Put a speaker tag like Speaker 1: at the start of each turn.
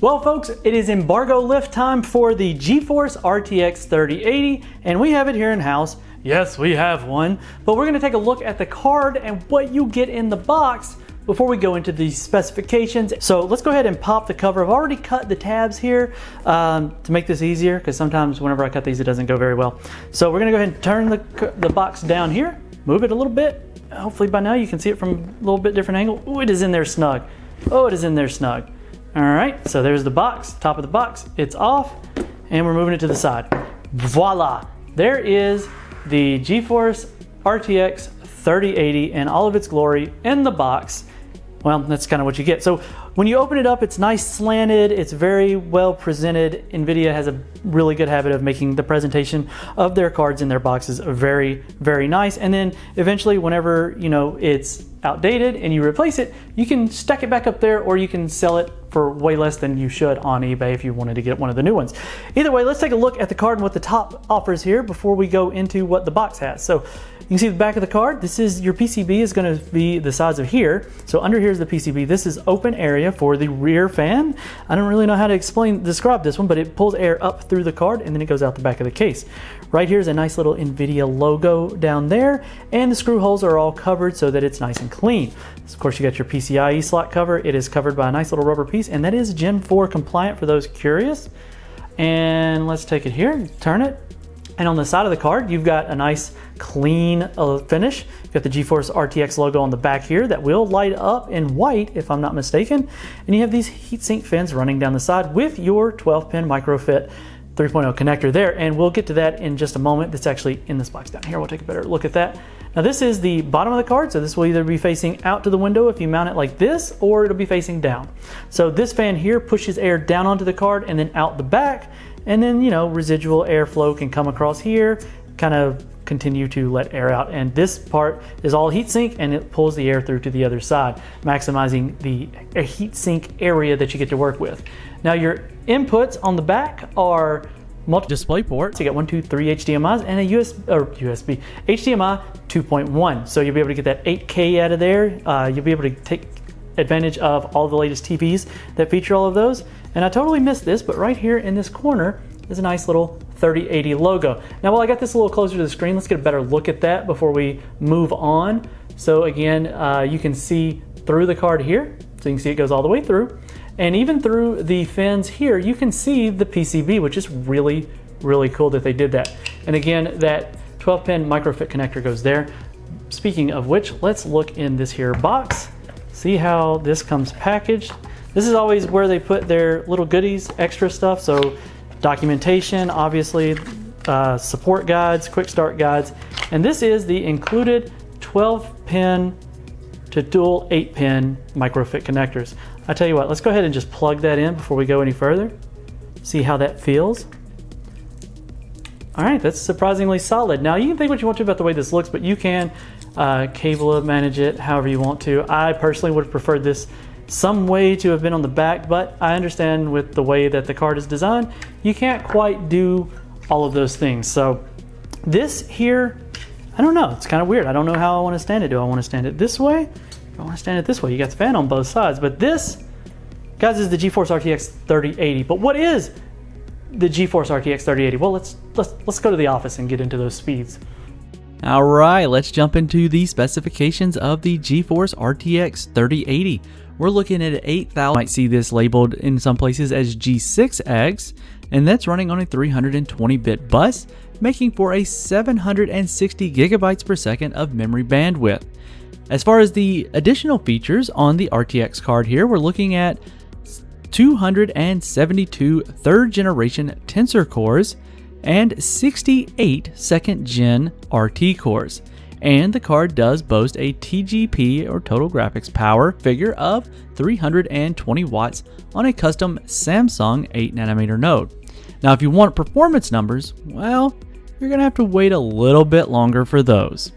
Speaker 1: Well folks, it is embargo lift time for the GeForce RTX 3080 and we have it here in house. Yes, we have one, but we're going to take a look at the card and what you get in the box before we go into the specifications. So let's go ahead and pop the cover. I've already cut the tabs here to make this easier because sometimes whenever I cut these it doesn't go very well. So we're going to go ahead and turn the box down here, move it a little bit. Hopefully by now you can see it from a little bit different angle. Ooh, it is in there snug. Oh, it is in there snug. All right, so there's the box, top of the box, it's off, and we're moving it to the side. Voila, there is the GeForce RTX 3080 in all of its glory in the box. Well, that's kind of what you get. So when you open it up, it's nice slanted, it's very well presented. NVIDIA has a really good habit of making the presentation of their cards in their boxes very, very nice. And then eventually whenever, you know, it's outdated and you replace it, you can stack it back up there or you can sell it for way less than you should on eBay if you wanted to get one of the new ones. Either way, let's take a look at the card and what the top offers here before we go into what the box has. So you can see the back of the card. This is your PCB is going to be the size of here. So under here is the PCB. This is open area for the rear fan. I don't really know how to describe this one, but it pulls air up through the card and then it goes out the back of the case. Right here is a nice little NVIDIA logo down there, and the screw holes are all covered so that it's nice and clean. Of course, you got your PCIe slot cover. It is covered by a nice little rubber piece, and that is Gen 4 compliant for those curious. And let's take it here, turn it. And on the side of the card, you've got a nice clean finish. You've got the GeForce RTX logo on the back here that will light up in white, if I'm not mistaken. And you have these heatsink fins running down the side with your 12-pin microfit 3.0 connector there. And we'll get to that in just a moment. That's actually in this box down here. We'll take a better look at that. Now this is the bottom of the card, so this will either be facing out to the window if you mount it like this, or it'll be facing down. So this fan here pushes air down onto the card and then out the back, and then, you know, residual airflow can come across here, kind of continue to let air out. And this part is all heatsink and it pulls the air through to the other side, maximizing the heatsink area that you get to work with. Now your inputs on the back are multi display ports. You got 1, 2, 3 HDMIs and a USB HDMI 2.1. So you'll be able to get that 8K out of there. You'll be able to take advantage of all the latest TVs that feature all of those. And I totally missed this, but right here in this corner is a nice little 3080 logo. Now, while I got this a little closer to the screen, let's get a better look at that before we move on. So again, you can see through the card here. So you can see it goes all the way through. And even through the fins here, you can see the PCB, which is really, really cool that they did that. And again, that 12-pin microfit connector goes there. Speaking of which, let's look in this here box, see how this comes packaged. This is always where they put their little goodies, extra stuff. So documentation, obviously, support guides, quick start guides. And this is the included 12-pin to dual 8-pin microfit connectors. I tell you what, let's go ahead and just plug that in before we go any further. See how that feels. All right, that's surprisingly solid. Now you can think what you want to about the way this looks, but you can cable manage it however you want to. I personally would have preferred this some way to have been on the back, but I understand with the way that the card is designed, you can't quite do all of those things. So this here, I don't know, it's kind of weird. I don't know how I want to stand it. Do I want to stand it this way? I want to stand it this way. You got the fan on both sides, but this, guys, is the GeForce RTX 3080. But what is the GeForce RTX 3080? Well, let's go to the office and get into those speeds.
Speaker 2: All right, let's jump into the specifications of the GeForce RTX 3080. We're looking at 8,000. You might see this labeled in some places as G6X, and that's running on a 320-bit bus, making for a 760 gigabytes per second of memory bandwidth. As far as the additional features on the RTX card here, we're looking at 272 third-generation Tensor cores and 68 second-gen RT cores. And the card does boast a TGP, or total graphics power, figure of 320 watts on a custom Samsung 8nm node. Now, if you want performance numbers, well, you're going to have to wait a little bit longer for those.